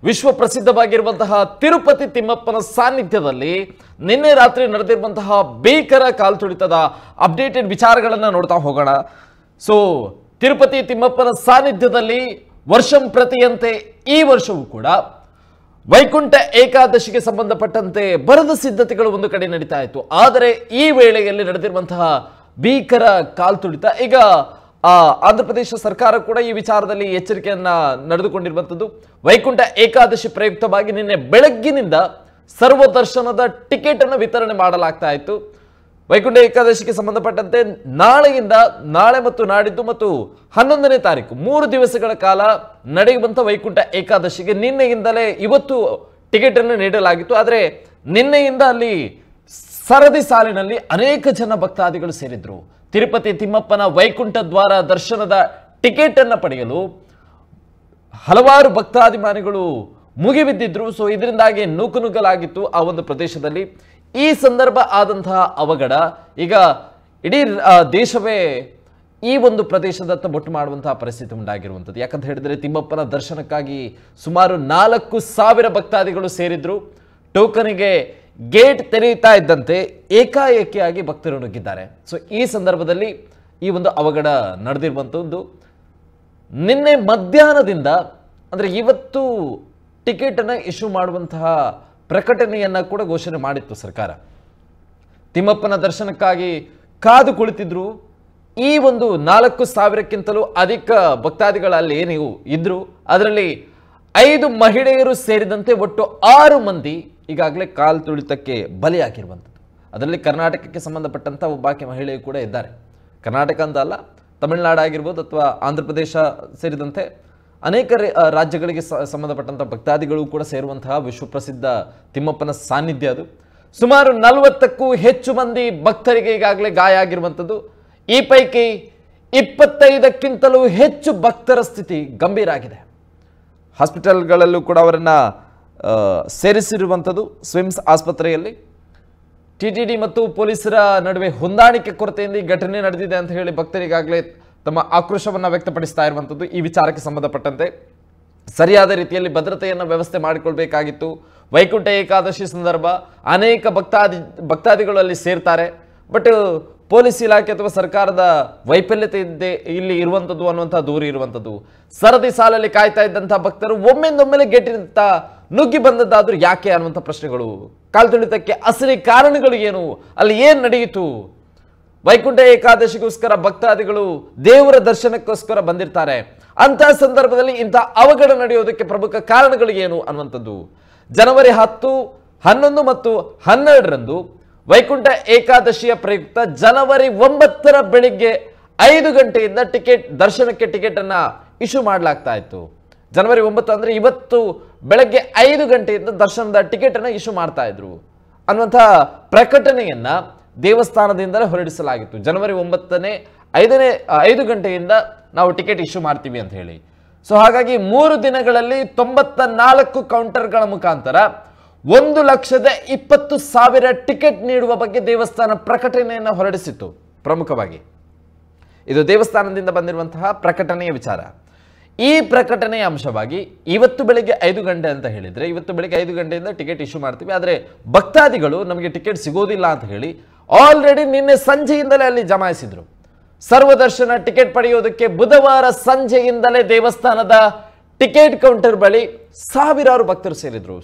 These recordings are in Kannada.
ವಿಶ್ವ ಪ್ರಸಿದ್ಧವಾಗಿರುವಂತಹ ತಿರುಪತಿ ತಿಮ್ಮಪ್ಪನ ಸಾನ್ನಿಧ್ಯದಲ್ಲಿ ನಿನ್ನೆ ರಾತ್ರಿ ನಡೆದಿರುವಂತಹ ಭೀಕರ ಕಾಲ್ತುಳಿತದ ಅಪ್ಡೇಟೆಡ್ ವಿಚಾರಗಳನ್ನು ನೋಡ್ತಾ ಹೋಗೋಣ. ಸೊ ತಿರುಪತಿ ತಿಮ್ಮಪ್ಪನ ಸಾನ್ನಿಧ್ಯದಲ್ಲಿ ವರ್ಷಂ ಪ್ರತಿಯಂತೆ ಈ ವರ್ಷವೂ ಕೂಡ ವೈಕುಂಠ ಏಕಾದಶಿಗೆ ಸಂಬಂಧಪಟ್ಟಂತೆ ಬರದ ಸಿದ್ಧತೆಗಳು ಒಂದು ಕಡೆ ನಡೀತಾ ಇತ್ತು. ಆದರೆ ಈ ವೇಳೆಯಲ್ಲಿ ನಡೆದಿರುವಂತಹ ಭೀಕರ ಕಾಲ್ತುಳಿತ ಈಗ ಆಂಧ್ರ ಪ್ರದೇಶ ಸರ್ಕಾರ ಕೂಡ ಈ ವಿಚಾರದಲ್ಲಿ ಎಚ್ಚರಿಕೆಯನ್ನ ನಡೆದುಕೊಂಡಿರುವಂಥದ್ದು. ವೈಕುಂಠ ಏಕಾದಶಿ ಪ್ರಯುಕ್ತವಾಗಿ ನಿನ್ನೆ ಬೆಳಗ್ಗಿನಿಂದ ಸರ್ವದರ್ಶನದ ಟಿಕೆಟ್ ಅನ್ನು ವಿತರಣೆ ಮಾಡಲಾಗ್ತಾ ಇತ್ತು. ವೈಕುಂಠ ಏಕಾದಶಿಗೆ ಸಂಬಂಧಪಟ್ಟಂತೆ ನಾಳೆ ಮತ್ತು ನಾಡಿದ್ದು ಮತ್ತು 11ನೇ ತಾರೀಕು 3 ದಿವಸಗಳ ಕಾಲ ನಡೆಯುವಂಥ ವೈಕುಂಠ ಏಕಾದಶಿಗೆ ನಿನ್ನೆಯಿಂದಲೇ ಇವತ್ತು ಟಿಕೆಟ್ ಅನ್ನು ನೀಡಲಾಗಿತ್ತು. ಆದರೆ ನಿನ್ನೆಯಿಂದ ಅಲ್ಲಿ ಸರದಿ ಸಾಲಿನಲ್ಲಿ ಅನೇಕ ಜನ ಭಕ್ತಾದಿಗಳು ಸೇರಿದ್ರು. ತಿರುಪತಿ ತಿಮ್ಮಪ್ಪನ ವೈಕುಂಠ ದ್ವಾರ ದರ್ಶನದ ಟಿಕೆಟ್ ಅನ್ನು ಪಡೆಯಲು ಹಲವಾರು ಭಕ್ತಾಭಿಮಾನಿಗಳು ಮುಗಿಬಿದ್ದಿದ್ರು. ಸೊ ಇದರಿಂದಾಗಿ ನೂಕುನುಗ್ಗಲಾಗಿತ್ತು ಆ ಒಂದು ಪ್ರದೇಶದಲ್ಲಿ. ಈ ಸಂದರ್ಭ ಆದಂತಹ ಅವಘಡ ಈಗ ಇಡೀ ದೇಶವೇ ಈ ಒಂದು ಪ್ರದೇಶದತ್ತ ಬೊಟ್ಟು ಮಾಡುವಂತಹ ಪರಿಸ್ಥಿತಿ ಉಂಟಾಗಿರುವಂಥದ್ದು. ಯಾಕಂತ ಹೇಳಿದ್ರೆ ತಿಮ್ಮಪ್ಪನ ದರ್ಶನಕ್ಕಾಗಿ ಸುಮಾರು 4,000 ಭಕ್ತಾದಿಗಳು ಸೇರಿದ್ರು. ಟೋಕನಿಗೆ ಗೇಟ್ ತೆರೆಯುತ್ತಾ ಇದ್ದಂತೆ ಏಕಾಏಕಿಯಾಗಿ ಭಕ್ತರು ನುಗ್ಗಿದ್ದಾರೆ. ಸೊ ಈ ಸಂದರ್ಭದಲ್ಲಿ ಈ ಒಂದು ಅವಘಡ ನಡೆದಿರುವಂಥದ್ದು. ನಿನ್ನೆ ಮಧ್ಯಾಹ್ನದಿಂದ ಅಂದರೆ ಇವತ್ತು ಟಿಕೆಟ್ ಅನ್ನು ಇಶ್ಯೂ ಮಾಡುವಂತಹ ಪ್ರಕಟಣೆಯನ್ನ ಕೂಡ ಘೋಷಣೆ ಮಾಡಿತ್ತು ಸರ್ಕಾರ. ತಿಮ್ಮಪ್ಪನ ದರ್ಶನಕ್ಕಾಗಿ ಕಾದು ಕುಳಿತಿದ್ರು. ಈ ಒಂದು 4,000ಕ್ಕಿಂತಲೂ ಅಧಿಕ ಭಕ್ತಾದಿಗಳು ಅಲ್ಲಿ ನೀವು ಇದ್ರು. ಅದರಲ್ಲಿ 5 ಮಹಿಳೆಯರು ಸೇರಿದಂತೆ ಒಟ್ಟು 6 ಮಂದಿ ಈಗಾಗಲೇ ಕಾಲ್ತುಳಿತಕ್ಕೆ ಬಲಿಯಾಗಿರುವಂಥದ್ದು. ಅದರಲ್ಲಿ ಕರ್ನಾಟಕಕ್ಕೆ ಸಂಬಂಧಪಟ್ಟಂಥ ಒಬ್ಬಾಕೆ ಮಹಿಳೆಯು ಕೂಡ ಇದ್ದಾರೆ. ಕರ್ನಾಟಕ ಅಂತ ಅಲ್ಲ, ತಮಿಳುನಾಡು ಆಗಿರ್ಬೋದು ಅಥವಾ ಆಂಧ್ರ ಪ್ರದೇಶ ಸೇರಿದಂತೆ ಅನೇಕ ರಾಜ್ಯಗಳಿಗೆ ಸಂಬಂಧಪಟ್ಟಂಥ ಭಕ್ತಾದಿಗಳು ಕೂಡ ಸೇರುವಂತಹ ವಿಶ್ವಪ್ರಸಿದ್ಧ ತಿಮ್ಮಪ್ಪನ ಸಾನ್ನಿಧ್ಯ ಅದು. ಸುಮಾರು 40ಕ್ಕೂ ಹೆಚ್ಚು ಮಂದಿ ಭಕ್ತರಿಗೆ ಈಗಾಗಲೇ ಗಾಯ ಆಗಿರುವಂಥದ್ದು. ಈ ಪೈಕಿ 25ಕ್ಕಿಂತಲೂ ಹೆಚ್ಚು ಭಕ್ತರ ಸ್ಥಿತಿ ಗಂಭೀರ ಆಗಿದೆ. ಹಾಸ್ಪಿಟಲ್ಗಳಲ್ಲೂ ಕೂಡ ಅವರನ್ನು ಸೇರಿಸಿರುವಂಥದ್ದು. ಸ್ವಿಮ್ಸ್ ಆಸ್ಪತ್ರೆಯಲ್ಲಿ ಟಿಟಿಡಿ ಮತ್ತು ಪೊಲೀಸರ ನಡುವೆ ಹೊಂದಾಣಿಕೆ ಕೊರತೆಯಿಂದ ಈ ಘಟನೆ ನಡೆದಿದೆ ಅಂತ ಹೇಳಿ ಭಕ್ತರಿಗಾಗಲೇ ತಮ್ಮ ಆಕ್ರೋಶವನ್ನು ವ್ಯಕ್ತಪಡಿಸ್ತಾ ಇರುವಂಥದ್ದು. ಈ ವಿಚಾರಕ್ಕೆ ಸಂಬಂಧಪಟ್ಟಂತೆ ಸರಿಯಾದ ರೀತಿಯಲ್ಲಿ ಭದ್ರತೆಯನ್ನು ವ್ಯವಸ್ಥೆ ಮಾಡಿಕೊಳ್ಬೇಕಾಗಿತ್ತು. ವೈಕುಂಠ ಏಕಾದಶಿ ಸಂದರ್ಭ ಅನೇಕ ಭಕ್ತಾದಿಗಳು ಅಲ್ಲಿ ಸೇರ್ತಾರೆ. ಬಟ್ ಪೊಲೀಸ್ ಇಲಾಖೆ ಅಥವಾ ಸರ್ಕಾರದ ವೈಫಲ್ಯತೆ ಇದ್ದೇ ಇಲ್ಲಿ ಇರುವಂಥದ್ದು ಅನ್ನುವಂಥ ದೂರ ಇರುವಂಥದ್ದು. ಸರದಿ ಸಾಲಲ್ಲಿ ಕಾಯ್ತಾ ಇದ್ದಂಥ ಭಕ್ತರು ಒಮ್ಮೆಂದೊಮ್ಮೆಲೆ ಗೆಟ್ಟಿನಿಂದ ನುಗ್ಗಿ ಬಂದದ್ದಾದ್ರೂ ಯಾಕೆ ಅನ್ನುವಂಥ ಪ್ರಶ್ನೆಗಳು. ಕಾಲ್ತುಳಿತಕ್ಕೆ ಅಸಲಿ ಕಾರಣಗಳು ಏನು, ಅಲ್ಲಿ ಏನು ನಡೆಯಿತು? ವೈಕುಂಠ ಏಕಾದಶಿಗೋಸ್ಕರ ಭಕ್ತಾದಿಗಳು ದೇವರ ದರ್ಶನಕ್ಕೋಸ್ಕರ ಬಂದಿರ್ತಾರೆ. ಅಂತಹ ಸಂದರ್ಭದಲ್ಲಿ ಇಂಥ ಅವಘಡ ನಡೆಯೋದಕ್ಕೆ ಪ್ರಮುಖ ಕಾರಣಗಳು ಏನು ಅನ್ನುವಂಥದ್ದು. ಜನವರಿ 10, 11 ಮತ್ತು 12ರಂದು ವೈಕುಂಠ ಏಕಾದಶಿಯ ಪ್ರಯುಕ್ತ ಜನವರಿ 9ರ ಬೆಳಿಗ್ಗೆ 5 ಗಂಟೆಯಿಂದ ದರ್ಶನಕ್ಕೆ ಟಿಕೆಟ್ ಅನ್ನ ಇಶ್ಯೂ ಮಾಡಲಾಗ್ತಾ ಇತ್ತು. ಜನವರಿ 9 ಅಂದ್ರೆ ಇವತ್ತು ಬೆಳಗ್ಗೆ 5 ಗಂಟೆಯಿಂದ ದರ್ಶನದ ಟಿಕೆಟ್ ಅನ್ನ ಇಶ್ಯೂ ಮಾಡ್ತಾ ಇದ್ರು ಅನ್ನುವಂತಹ ಪ್ರಕಟಣೆಯನ್ನ ದೇವಸ್ಥಾನದಿಂದಲೇ ಹೊರಡಿಸಲಾಗಿತ್ತು. ಜನವರಿ 9ನೇ 5 ಗಂಟೆಯಿಂದ ನಾವು ಟಿಕೆಟ್ ಇಶ್ಯೂ ಮಾಡ್ತೀವಿ ಅಂತ ಹೇಳಿ. ಸೊ ಹಾಗಾಗಿ 3 ದಿನಗಳಲ್ಲಿ 94 ಕೌಂಟರ್ಗಳ ಮುಖಾಂತರ 1,20,000 ಟಿಕೆಟ್ ನೀಡುವ ಬಗ್ಗೆ ದೇವಸ್ಥಾನ ಪ್ರಕಟಣೆಯನ್ನು ಹೊರಡಿಸಿತ್ತು. ಪ್ರಮುಖವಾಗಿ ಇದು ದೇವಸ್ಥಾನದಿಂದ ಬಂದಿರುವಂತಹ ಪ್ರಕಟಣೆಯ ವಿಚಾರ. ಈ ಪ್ರಕಟಣೆಯ ಅಂಶವಾಗಿ ಇವತ್ತು ಬೆಳಿಗ್ಗೆ 5 ಗಂಟೆ ಅಂತ ಹೇಳಿದ್ರೆ ಇವತ್ತು ಬೆಳಿಗ್ಗೆ 5 ಗಂಟೆಯಿಂದ ಟಿಕೆಟ್ ಇಶ್ಯೂ ಮಾಡ್ತೀವಿ, ಆದರೆ ಭಕ್ತಾದಿಗಳು ನಮಗೆ ಟಿಕೆಟ್ ಸಿಗೋದಿಲ್ಲ ಅಂತ ಹೇಳಿ ಆಲ್ರೆಡಿ ನಿನ್ನೆ ಸಂಜೆಯಿಂದಲೇ ಅಲ್ಲಿ ಜಮಾಯಿಸಿದ್ರು. ಸರ್ವದರ್ಶನ ಟಿಕೆಟ್ ಪಡೆಯೋದಕ್ಕೆ ಬುಧವಾರ ಸಂಜೆಯಿಂದಲೇ ದೇವಸ್ಥಾನದ ಟಿಕೆಟ್ ಕೌಂಟರ್ ಬಳಿ ಸಾವಿರಾರು ಭಕ್ತರು ಸೇರಿದ್ರು.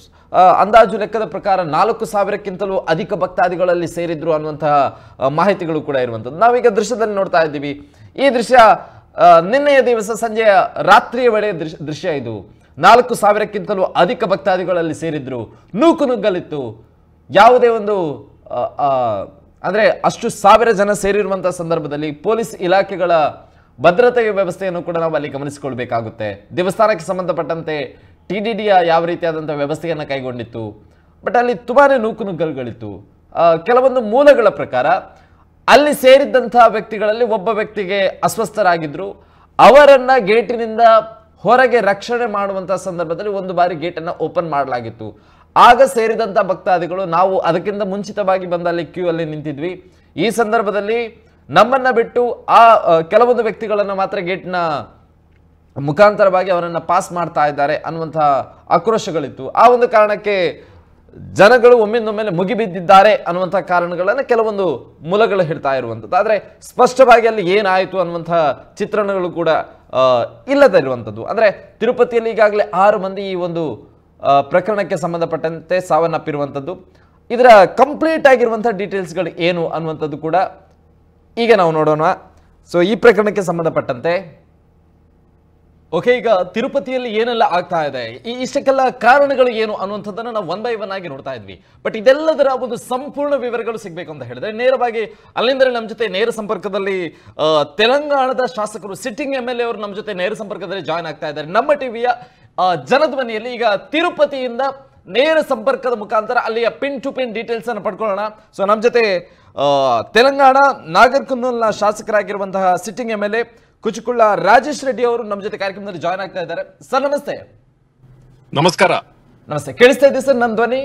ಅಂದಾಜು ಲೆಕ್ಕದ ಪ್ರಕಾರ 4,000ಕ್ಕಿಂತಲೂ ಅಧಿಕ ಭಕ್ತಾದಿಗಳಲ್ಲಿ ಸೇರಿದ್ರು ಅನ್ನುವಂತಹ ಮಾಹಿತಿಗಳು ಕೂಡ ಇರುವಂಥದ್ದು. ನಾವೀಗ ದೃಶ್ಯದಲ್ಲಿ ನೋಡ್ತಾ ಇದ್ದೀವಿ. ಈ ದೃಶ್ಯ ನಿನ್ನೆಯ ದಿವಸ ಸಂಜೆಯ ರಾತ್ರಿಯ ವೇಳೆ ದೃಶ್ಯ ಇದು. 4,000ಕ್ಕಿಂತಲೂ ಅಧಿಕ ಭಕ್ತಾದಿಗಳಲ್ಲಿ ಸೇರಿದ್ರು. ನೂಕುನುಗ್ಗಲಿತ್ತು. ಯಾವುದೇ ಒಂದು ಅಂದರೆ ಅಷ್ಟು 1,000 ಜನ ಸೇರಿರುವಂತಹ ಸಂದರ್ಭದಲ್ಲಿ ಪೊಲೀಸ್ ಇಲಾಖೆಗಳ ಭದ್ರತೆಯ ವ್ಯವಸ್ಥೆಯನ್ನು ಕೂಡ ನಾವು ಅಲ್ಲಿ ಗಮನಿಸಿಕೊಳ್ಬೇಕಾಗುತ್ತೆ. ದೇವಸ್ಥಾನಕ್ಕೆ ಸಂಬಂಧಪಟ್ಟಂತೆ ಟಿಟಿಡಿಯ ಯಾವ ರೀತಿಯಾದಂತಹ ವ್ಯವಸ್ಥೆಯನ್ನು ಕೈಗೊಂಡಿತ್ತು. ಬಟ್ ಅಲ್ಲಿ ತುಂಬಾನೇ ನೂಕುನುಗ್ಗಲುಗಳಿತ್ತು. ಕೆಲವೊಂದು ಮೂಲಗಳ ಪ್ರಕಾರ ಅಲ್ಲಿ ಸೇರಿದ್ದಂತಹ ವ್ಯಕ್ತಿಗಳಲ್ಲಿ ಒಬ್ಬ ವ್ಯಕ್ತಿಗೆ ಅಸ್ವಸ್ಥರಾಗಿದ್ರು. ಅವರನ್ನ ಗೇಟಿನಿಂದ ಹೊರಗೆ ರಕ್ಷಣೆ ಮಾಡುವಂತಹ ಸಂದರ್ಭದಲ್ಲಿ ಒಂದು ಬಾರಿ ಗೇಟನ್ನು ಓಪನ್ ಮಾಡಲಾಗಿತ್ತು. ಆಗ ಸೇರಿದಂಥ ಭಕ್ತಾದಿಗಳು ನಾವು ಅದಕ್ಕಿಂತ ಮುಂಚಿತವಾಗಿ ಬಂದ ಅಲ್ಲಿ ಕ್ಯೂ ಅಲ್ಲಿ ನಿಂತಿದ್ವಿ. ಈ ಸಂದರ್ಭದಲ್ಲಿ ನಮ್ಮನ್ನ ಬಿಟ್ಟು ಆ ಕೆಲವೊಂದು ವ್ಯಕ್ತಿಗಳನ್ನು ಮಾತ್ರ ಗೇಟ್ನ ಮುಖಾಂತರವಾಗಿ ಅವರನ್ನು ಪಾಸ್ ಮಾಡ್ತಾ ಇದ್ದಾರೆ ಅನ್ನುವಂತಹ ಆಕ್ರೋಶಗಳಿತ್ತು. ಆ ಒಂದು ಕಾರಣಕ್ಕೆ ಜನಗಳು ಒಮ್ಮಿಂದೊಮ್ಮೆಲೆ ಮುಗಿಬಿದ್ದಿದ್ದಾರೆ ಅನ್ನುವಂಥ ಕಾರಣಗಳನ್ನು ಕೆಲವೊಂದು ಮೂಲಗಳು ಹೇಳ್ತಾ ಇರುವಂಥದ್ದು. ಆದರೆ ಸ್ಪಷ್ಟವಾಗಿ ಅಲ್ಲಿ ಏನಾಯಿತು ಅನ್ನುವಂಥ ಚಿತ್ರಣಗಳು ಕೂಡ ಇಲ್ಲದೇ ಇರುವಂಥದ್ದು. ಅಂದರೆ ತಿರುಪತಿಯಲ್ಲಿ ಈಗಾಗಲೇ 6 ಮಂದಿ ಈ ಒಂದು ಪ್ರಕರಣಕ್ಕೆ ಸಂಬಂಧಪಟ್ಟಂತೆ ಸಾವನ್ನಪ್ಪಿರುವಂಥದ್ದು. ಇದರ ಕಂಪ್ಲೀಟ್ ಆಗಿರುವಂಥ ಡೀಟೇಲ್ಸ್ಗಳು ಏನು ಅನ್ನುವಂಥದ್ದು ಕೂಡ ಈಗ ನಾವು ನೋಡೋಣ. ಸೊ ಈ ಪ್ರಕರಣಕ್ಕೆ ಸಂಬಂಧಪಟ್ಟಂತೆ ಓಕೆ, ಈಗ ತಿರುಪತಿಯಲ್ಲಿ ಏನೆಲ್ಲ ಆಗ್ತಾ ಇದೆ, ಇಷ್ಟಕ್ಕೆಲ್ಲ ಕಾರಣಗಳು ಏನು ಅನ್ನುವಂಥದ್ದನ್ನು ನಾವು 1 by 1 ಆಗಿ ನೋಡ್ತಾ ಇದ್ವಿ. ಬಟ್ ಇದೆಲ್ಲದರ ಒಂದು ಸಂಪೂರ್ಣ ವಿವರಗಳು ಸಿಗಬೇಕು ಅಂತ ಹೇಳಿದ್ರೆ ನೇರವಾಗಿ ಅಲ್ಲಿಂದಲೇ ನಮ್ಮ ಜೊತೆ ನೇರ ಸಂಪರ್ಕದಲ್ಲಿ ತೆಲಂಗಾಣದ ಶಾಸಕರು ಸಿಟ್ಟಿಂಗ್ MLA ಅವರು ನಮ್ಮ ಜೊತೆ ನೇರ ಸಂಪರ್ಕದಲ್ಲಿ ಜಾಯ್ನ್ ಆಗ್ತಾ ಇದ್ದಾರೆ ನಮ್ಮ ಟಿವಿಯ ಜನಧ್ವನಿಯಲ್ಲಿ. ಈಗ ತಿರುಪತಿಯಿಂದ ನೇರ ಸಂಪರ್ಕದ ಮುಖಾಂತರ ಅಲ್ಲಿಯ ಪಿನ್ ಟು ಪಿನ್ ಡೀಟೇಲ್ಸ್ ಅನ್ನು ಪಡ್ಕೊಳ್ಳೋಣ. ಸೊ ನಮ್ಮ ಜೊತೆ ತೆಲಂಗಾಣ ನಾಗರ್ಕರ್ನೂಲ್ನ ಶಾಸಕರಾಗಿರುವಂತಹ ಸಿಟ್ಟಿಂಗ್ MLA ಕುಚುಕುಳ್ಳ ರಾಜೇಶ್ ರೆಡ್ಡಿ ಅವರು ನಮ್ಮ ಜೊತೆ ಕಾರ್ಯಕ್ರಮದಲ್ಲಿ ಜಾಯ್ನ್ ಆಗ್ತಾ ಇದ್ದಾರೆ. ಸರ್ ನಮಸ್ತೆ. ನಮಸ್ಕಾರ. ನಮಸ್ತೆ, ಕೇಳಿಸ್ತಾ ಇದೆ ಸರ್ ನನ್ನ ಧ್ವನಿ?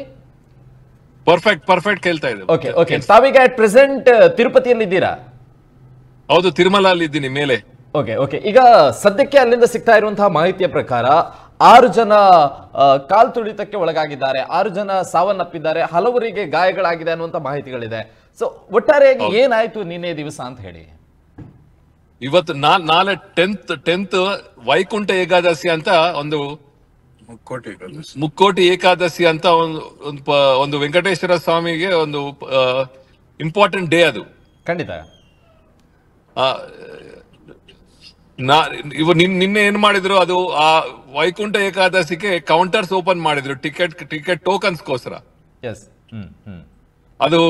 ಪರ್ಫೆಕ್ಟ್ ಕೇಳ್ತಾ ಇದೆ. ಓಕೆ ಓಕೆ, ತಾವೀಗ ಅಟ್ ಪ್ರೆಸೆಂಟ್ ತಿರುಪತಿಯಲ್ಲಿ ಇದ್ದೀರಾ? ಹೌದು, ತಿರುಮಲ ಅಲ್ಲಿ ಇದ್ದೀನಿ ಮೇಲೆ. ಓಕೆ ಓಕೆ, ಈಗ ಸದ್ಯಕ್ಕೆ ಅಲ್ಲಿಂದ ಸಿಗ್ತಾ ಇರುವಂತಹ ಮಾಹಿತಿಯ ಪ್ರಕಾರ 6 ಜನ ಕಾಲ್ ತುಳಿತಕ್ಕೆ ಒಳಗಾಗಿದ್ದಾರೆ, 6 ಜನ ಸಾವನ್ನಪ್ಪಿದ್ದಾರೆ, ಹಲವರಿಗೆ ಗಾಯಗಳಾಗಿದೆ ಅನ್ನುವಂತ ಮಾಹಿತಿಗಳಿದೆ. ಸೊ ಒಟ್ಟಾರೆಯಾಗಿ ಏನಾಯ್ತು ನಿನ್ನೆ ದಿವಸ ಅಂತ ಹೇಳಿ? ಇವತ್ತು ನಾಳೆ 10th ವೈಕುಂಠ ಏಕಾದಶಿ ಅಂತ ಒಂದು ಮುಕ್ಕೋಟಿ ಏಕಾದಶಿ ಅಂತ ಒಂದು ವೆಂಕಟೇಶ್ವರ ಸ್ವಾಮಿಗೆ ಒಂದು ಇಂಪಾರ್ಟೆಂಟ್ ಡೇ ಅದು. ಖಂಡಿತ. ನಿನ್ನೆ ಏನ್ ಮಾಡಿದ್ರು, ಅದು ಆ ವೈಕುಂಠ ಏಕಾದಶಿಗೆ ಕೌಂಟರ್ಸ್ ಓಪನ್ ಮಾಡಿದ್ರು ಟಿಕೆಟ್ ಟೋಕನ್ಸ್ಗೋಸ್ಕರ. ಅದು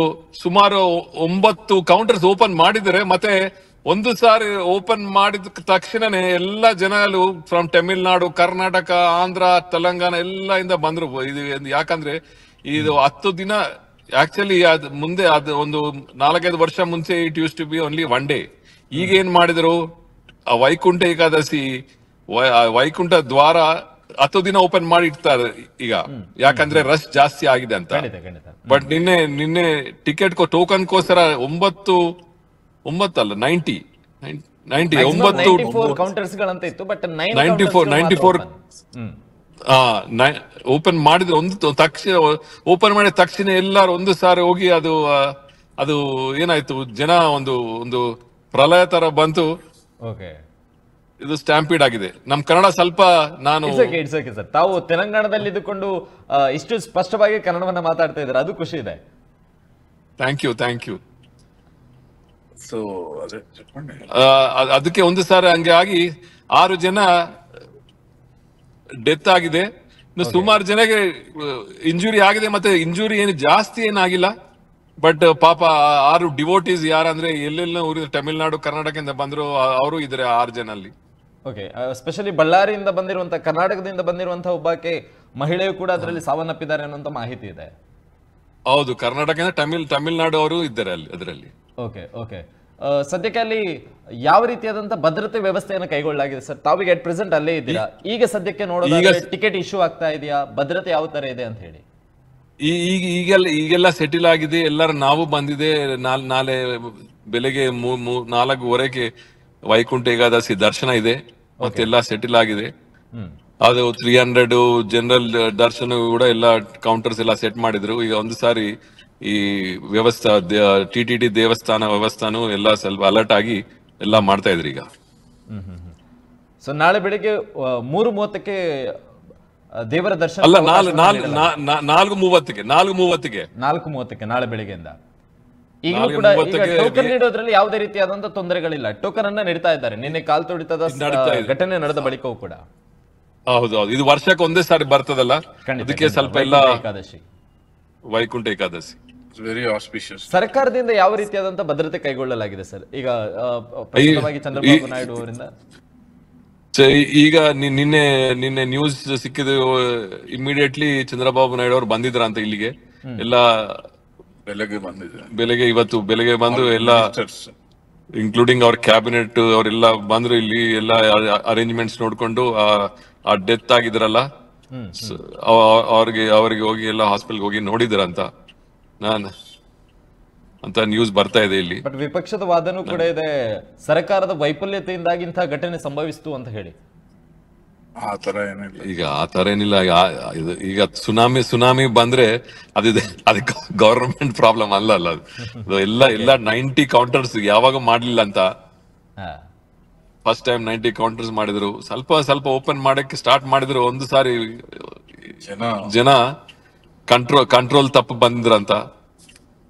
ಸುಮಾರು 9 ಕೌಂಟರ್ಸ್ ಓಪನ್ ಮಾಡಿದರೆ, ಮತ್ತೆ ಒಂದು ಸಾರಿ ಓಪನ್ ಮಾಡಿದ ತಕ್ಷಣನೇ ಎಲ್ಲ ಜನರು ಫ್ರಮ್ ತಮಿಳ್ನಾಡು, ಕರ್ನಾಟಕ, ಆಂಧ್ರ, ತೆಲಂಗಾಣ ಎಲ್ಲ ಇಂದ ಬಂದ್ರು. ಇದು ಯಾಕಂದ್ರೆ ಇದು 10 ದಿನ ಆಕ್ಚುಲಿ ಮುಂದೆ ಅದು ಒಂದು 4-5 ವರ್ಷ ಮುಂಚೆ it used to be only 1 day. ಈಗ ಏನ್ ಮಾಡಿದ್ರು, ವೈಕುಂಠ ಏಕಾದಶಿ ವೈಕುಂಠ ದ್ವಾರ 10 ದಿನ ಓಪನ್ ಮಾಡಿ ಇಡ್ತಾರೆ ಈಗ, ಯಾಕಂದ್ರೆ ರಶ್ ಜಾಸ್ತಿ ಆಗಿದೆ ಅಂತ. ಬಟ್ ನಿನ್ನೆ ಟಿಕೆಟ್ ಟೋಕನ್ಗೋಸ್ಕರ 90 ಓಪನ್ ಮಾಡಿದ್ರೆ ಓಪನ್ ಮಾಡಿದ ತಕ್ಷಣ ಎಲ್ಲಾರು ಒಂದು ಸಾರಿ ಹೋಗಿ ಅದು ಏನಾಯ್ತು, ಜನ ಒಂದು ಪ್ರಳಯ ತರ ಬಂತು. ಇದು ಸ್ಟ್ಯಾಂಪೀಡ್ ಆಗಿದೆ. ನಮ್ ಕನ್ನಡ ಸ್ವಲ್ಪ ಸರ್, ತಾವು ತೆಲಂಗಾಣದಲ್ಲಿ ಇದ್ದುಕೊಂಡು ಇಷ್ಟು ಸ್ಪಷ್ಟವಾಗಿ ಕನ್ನಡವನ್ನ ಮಾತಾಡ್ತಾ ಇದ್ದಾರೆ, ಅದು ಖುಷಿ ಇದೆ. Thank you. ಸೊ ಅದಕ್ಕೆ ಒಂದು ಸಾರಿ ಹಂಗೆ ಆಗಿ 6 ಜನ ಡೆತ್ ಆಗಿದೆ. ಇನ್ನು ಸುಮಾರು ಜನಗೆ ಇಂಜುರಿ ಆಗಿದೆ, ಮತ್ತೆ ಇಂಜುರಿ ಏನು ಜಾಸ್ತಿ ಏನಾಗಿಲ್ಲ. ಬಟ್ ಪಾಪ 6 ಡಿವೋಟೀಸ್ ಯಾರಂದ್ರೆ ಎಲ್ಲೆಲ್ಲ ಊರಿನ ತಮಿಳ್ನಾಡು, ಕರ್ನಾಟಕದಿಂದ ಬಂದ್ರು, ಅವರು ಇದ್ರೆ 6 ಜನ ಅಲ್ಲಿ. ಓಕೆ, ಸ್ಪೆಷಲಿ ಬಳ್ಳಾರಿಯಿಂದ ಬಂದಿರುವಂತಹ, ಕರ್ನಾಟಕದಿಂದ ಬಂದಿರುವಂತಹ ಒಬ್ಬಾಕೆ ಮಹಿಳೆಯು ಕೂಡ ಅದರಲ್ಲಿ ಸಾವನ್ನಪ್ಪಿದ್ದಾರೆ ಅನ್ನುವಂತ ಮಾಹಿತಿ ಇದೆ. ಹೌದು, ಕರ್ನಾಟಕದಿಂದ ತಮಿಳ್ನಾಡು ಅವರು ಇದ್ದಾರೆ ಅಲ್ಲಿ ಅದರಲ್ಲಿ. ಓಕೆ ಓಕೆ, ಸದ್ಯಕ್ಕೆ ಅಲ್ಲಿ ಯಾವ ರೀತಿಯಾದಂತಹ ಭದ್ರತೆ ವ್ಯವಸ್ಥೆಯನ್ನು ಕೈಗೊಳ್ಳಲಾಗಿದೆ ಸರ್? ತಾವಿಗೆ ಅಟ್ ಪ್ರೆಸೆಂಟ್ ಅಲ್ಲೇ ಇದ್ದೀರಾ. ಈಗ ಸದ್ಯಕ್ಕೆ ನೋಡೋದಾದ್ರೆ ಟಿಕೆಟ್ ಇಶ್ಯೂ ಆಗ್ತಾ ಇದೆಯಾ, ಭದ್ರತೆ ಯಾವ ತರ ಇದೆ ಅಂತ ಹೇಳಿ? ಈಗೆಲ್ಲ ಸೆಟಿಲ್ ಆಗಿದೆ, ಎಲ್ಲರೂ ನಾವು ಬಂದಿದೆ. ನಾಳೆ ಬೆಳಗ್ಗೆ 4:15 ವೈಕುಂಠ ಏಕಾದಶಿ ದರ್ಶನ ಇದೆ, ಮತ್ತೆಲ್ಲ ಸೆಟಿಲ್ ಆಗಿದೆ. ಅದು 300 ಜನರಲ್ ದರ್ಶನ ಕೂಡ ಎಲ್ಲ ಕೌಂಟರ್ಸ್ ಎಲ್ಲ ಸೆಟ್ ಮಾಡಿದ್ರು. ಈಗ ಒಂದು ಸಾರಿ ಈ ವ್ಯವಸ್ಥೆ TTD ದೇವಸ್ಥಾನ ವ್ಯವಸ್ಥಾನು ಎಲ್ಲ ಸ್ವಲ್ಪ ಅಲರ್ಟ್ ಆಗಿ ಎಲ್ಲ ಮಾಡ್ತಾ ಇದ್ರಿ ಈಗ. ಸೊ ನಾಳೆ ಬೆಳಿಗ್ಗೆ 3:30ಕ್ಕೆ ದೇವರ ದರ್ಶನ ಅಲ್ಲ, 4:30ಕ್ಕೆ 4:30ಕ್ಕೆ ನಾಳೆ ಬೆಳಿಗ್ಗೆಯಿಂದ. ಈಗಲೂ ಕೂಡ ಟೋಕನ್ ನೀಡೋದ್ರಲ್ಲಿ ಯಾವುದೇ ರೀತಿಯಾದಂತಹ ತೊಂದರೆಗಳಿಲ್ಲ, ಟೋಕನ್ ಅನ್ನ ನೀಡ್ತಾ ಇದ್ದಾರೆ. ನಿನ್ನೆ ಕಾಲ್ ತುಳಿತದ ಘಟನೆ ನಡೆದ ಬಳಿಕವೂ ಕೂಡ. ಹೌದು, ಇದು ವರ್ಷಕ್ಕೆ ಒಂದೇ ಸಾರಿ ಬರ್ತದಲ್ಲ, ಅದಕ್ಕೆ ಸ್ವಲ್ಪ ಎಲ್ಲ ಏಕಾದಶಿ, ವೈಕುಂಠ ಏಕಾದಶಿ ವೆರಿ ಆಸ್ಪಿಷಿಯಸ್. ಸರ್ಕಾರದಿಂದ ಯಾವ ರೀತಿಯಾದಂತಹ ಭದ್ರತೆ ಕೈಗೊಳ್ಳಲಾಗಿದೆ ಸರ್ ಈಗ ಚಂದ್ರಬಾಬು ನಾಯ್ಡು ಅವರಿಂದ? ಈಗ ನಿನ್ನೆ ನ್ಯೂಸ್ ಸಿಕ್ಕಿದ ಇಮಿಡಿಯೇಟ್ಲಿ ಚಂದ್ರಬಾಬು ನಾಯ್ಡು ಅವರು ಬಂದಿದ್ರ ಅಂತ ಇಲ್ಲಿಗೆ. ಎಲ್ಲ ಬೆಳಗ್ಗೆ ಬಂದು ಎಲ್ಲ ಇನ್ಕ್ಲೂಡಿಂಗ್ ಅವ್ರ ಕ್ಯಾಬಿನೆಟ್ ಅವರೆಲ್ಲ ಬಂದ್ರು ಇಲ್ಲಿ. ಎಲ್ಲ ಅರೇಂಜ್ಮೆಂಟ್ಸ್ ನೋಡ್ಕೊಂಡು ಆ ಡೆತ್ ಆಗಿದ್ರಲ್ಲ, ಅವ್ರಿಗೆ ಹೋಗಿ ಎಲ್ಲ ಹಾಸ್ಪಿಟಲ್ ಹೋಗಿ ನೋಡಿದ್ರಂತ ಅಂತ ನ್ಯೂಸ್ ಬರ್ತಾ ಇದೆ ಇಲ್ಲಿ. ಬಟ್ ವಿಪಕ್ಷದ ವಾದನೂ ಕೂಡ ಇದೆ, ಸರ್ಕಾರದ ವೈಫಲ್ಯತೆಯಿಂದಾಗಿ ಇಂತಹ ಘಟನೆ ಸಂಭವಿಸಿತು ಅಂತ ಹೇಳಿ. ಆ ತರ ಏನಿಲ್ಲ. ಈಗ ಆ ತರ ಏನಿಲ್ಲ. ಈಗ ಸುನಾಮಿ ಬಂದ್ರೆ ಅದಕ್ಕೆ ಗವರ್ಮೆಂಟ್ ಪ್ರಾಬ್ಲಮ್ ಅಲ್ಲ ಅದು ಎಲ್ಲ 90 ಕೌಂಟರ್ಸ್ ಯಾವಾಗ ಮಾಡ್ಲಿಲ್ಲ ಅಂತ. ಹಾ ಫಸ್ಟ್ ಟೈಮ್ 90 ಕೌಂಟರ್ಸ್ ಮಾಡಿದ್ರು. ಸ್ವಲ್ಪ ಓಪನ್ ಮಾಡಕ್ಕೆ ಸ್ಟಾರ್ಟ್ ಮಾಡಿದ್ರು. ಒಂದು ಸಾರಿ ಜನ ಕಂಟ್ರೋಲ್ ತಪ್ಪು ಬಂದ್ರಂತ.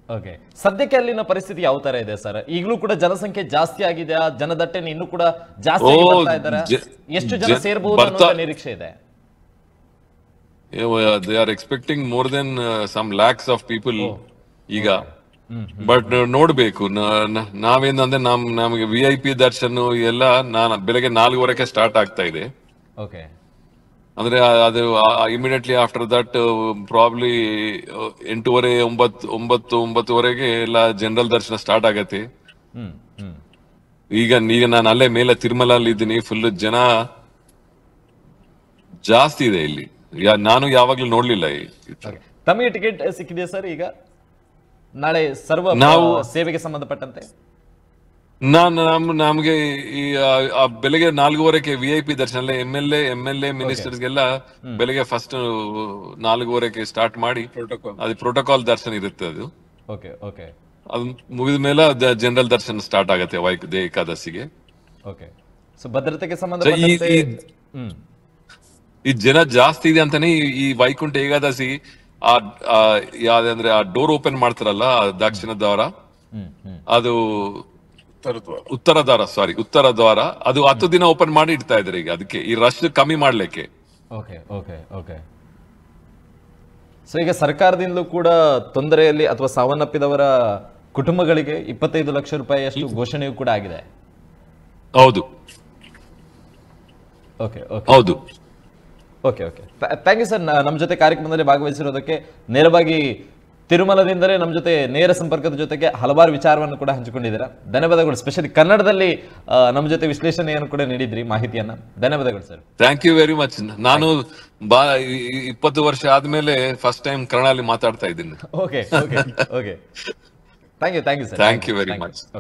ಓಕೆ, ಸದ್ಯಕ್ಕೆ ಅಲ್ಲಿನ ಪರಿಸ್ಥಿತಿ ಯಾವ ತರ ಇದೆ ಸರ್? ಈಗಲೂ ಕೂಡ ಜನಸಂಖ್ಯೆ ಜಾಸ್ತಿ ಆಗಿದೆ, ಜನದಟ್ಟಣೆ ಇನ್ನೂ ಕೂಡ ಜಾಸ್ತಿ ಆಗಿ ಬರ್ತಾ ಇದ್ದಾರೆ. ಎಷ್ಟು ಜನ ಸೇರಬಹುದು ಅನ್ನೋ ನಿರೀಕ್ಷೆ ಇದೆ? They are expecting more then some lakhs of people ಈಗ. ಬಟ್ ನೋಡ್ಬೇಕು, ನಾವೇನಂದ್ರೆ ನಮಗೆ VIP ದರ್ಶನ ಎಲ್ಲ ಬೆಳಗ್ಗೆ 4:15 ಸ್ಟಾರ್ಟ್ ಆಗ್ತಾ ಇದೆ. ಓಕೆ, ಅಂದ್ರೆ ಅದು ಇಮಿಡಿಯೇಟ್ಲಿ ಆಫ್ಟರ್ ದಟ್ ಪ್ರಾಬ್ಲಿ 8:30 9:30 ಎಲ್ಲ ಜನರಲ್ ದರ್ಶನ ಸ್ಟಾರ್ಟ್ ಆಗತ್ತೆ. ಈಗ ನಾನು ಅಲ್ಲೇ ಮೇಲೆ ತಿರುಮಲಲ್ಲಿ ಇದ್ದೀನಿ. ಫುಲ್ ಜನ ಜಾಸ್ತಿ ಇದೆ ಇಲ್ಲಿ. ನಾನು ಯಾವಾಗ್ಲೂ ನೋಡ್ಲಿಲ್ಲ. ತಮಗೆ ಟಿಕೆಟ್ ಸಿಕ್ಕಿದೆಯಾ ಸರ್ ಈಗ ನಾಳೆ ಸರ್ವ ಸೇವೆಗೆ ಸಂಬಂಧಪಟ್ಟಂತೆ? ನಮ್ಗೆ ಈ ಬೆಳಗ್ಗೆ 4:15 VIP ದರ್ಶನ MLA ಮಿನಿಸ್ಟರ್ಸ್ಗೆಲ್ಲ ಬೆಳಗ್ಗೆ ಫಸ್ಟ್ 4:15 ಸ್ಟಾರ್ಟ್ ಮಾಡಿ ಅದು ಪ್ರೋಟೋಕಾಲ್ ದರ್ಶನ ಇರುತ್ತೆ. ಅದು ಅದು ಮುಗಿದ ಮೇಲೆ ಜನರಲ್ ದರ್ಶನ ಸ್ಟಾರ್ಟ್ ಆಗತ್ತೆ ಏಕಾದಶಿಗೆ. ಸೊ ಭದ್ರತೆಗೆ ಸಂಬಂಧಪಟ್ಟಂತೆ ಈ ಜನ ಜಾಸ್ತಿ ಇದೆ ಅಂತಾನೆ ಈ ವೈಕುಂಠ ಏಕಾದಶಿ ಯಾವ್ದಂದ್ರೆ ಆ ಡೋರ್ ಓಪನ್ ಮಾಡ್ತಾರಲ್ಲ ದಕ್ಷಿಣ ದ್ವಾರ, ಅದು ಉತ್ತರ ದ್ವಾರ ಅದು 10 ದಿನ ಓಪನ್ ಮಾಡಿ ಇಡ್ತಾ ಇದ್ದಾರೆ ಈಗ. ಅದಕ್ಕೆ ಈ ರಶ್ ಕಮ್ಮಿ ಮಾಡ್ಲಿಕ್ಕೆ. ಸೊ ಈಗ ಸರ್ಕಾರದಿಂದಲೂ ಕೂಡ ತೊಂದರೆಯಲ್ಲಿ ಅಥವಾ ಸಾವನ್ನಪ್ಪಿದವರ ಕುಟುಂಬಗಳಿಗೆ 25 ಲಕ್ಷ ರೂಪಾಯಿಯಷ್ಟು ಘೋಷಣೆಯೂ ಕೂಡ ಆಗಿದೆ. ಹೌದು. ಥ್ಯಾಂಕ್ ಯು ಸರ್, ನಮ್ಮ ಜೊತೆ ಕಾರ್ಯಕ್ರಮದಲ್ಲಿ ಭಾಗವಹಿಸಿರೋದಕ್ಕೆ. ನೇರವಾಗಿ ತಿರುಮಲದಿಂದಲೇ ನಮ್ಮ ಜೊತೆ ನೇರ ಸಂಪರ್ಕದ ಜೊತೆಗೆ ಹಲವಾರು ವಿಚಾರವನ್ನು ಕೂಡ ಹಂಚಿಕೊಂಡಿದ್ದೀರಾ. ಧನ್ಯವಾದಗಳು. ಸ್ಪೆಷಲಿ ಕನ್ನಡದಲ್ಲಿ ನಮ್ಮ ಜೊತೆ ವಿಶ್ಲೇಷಣೆಯನ್ನು ಕೂಡ ನೀಡಿದ್ರಿ, ಮಾಹಿತಿಯನ್ನ. ಧನ್ಯವಾದಗಳು sir. Thank you very much. ನಾನು 20 ವರ್ಷ ಆದ್ಮೇಲೆ ಫಸ್ಟ್ ಟೈಮ್ ಕನ್ನಡದಲ್ಲಿ ಮಾತಾಡ್ತಾ ಇದ್ದೀನಿ. Okay thank you sir. Thank you very much.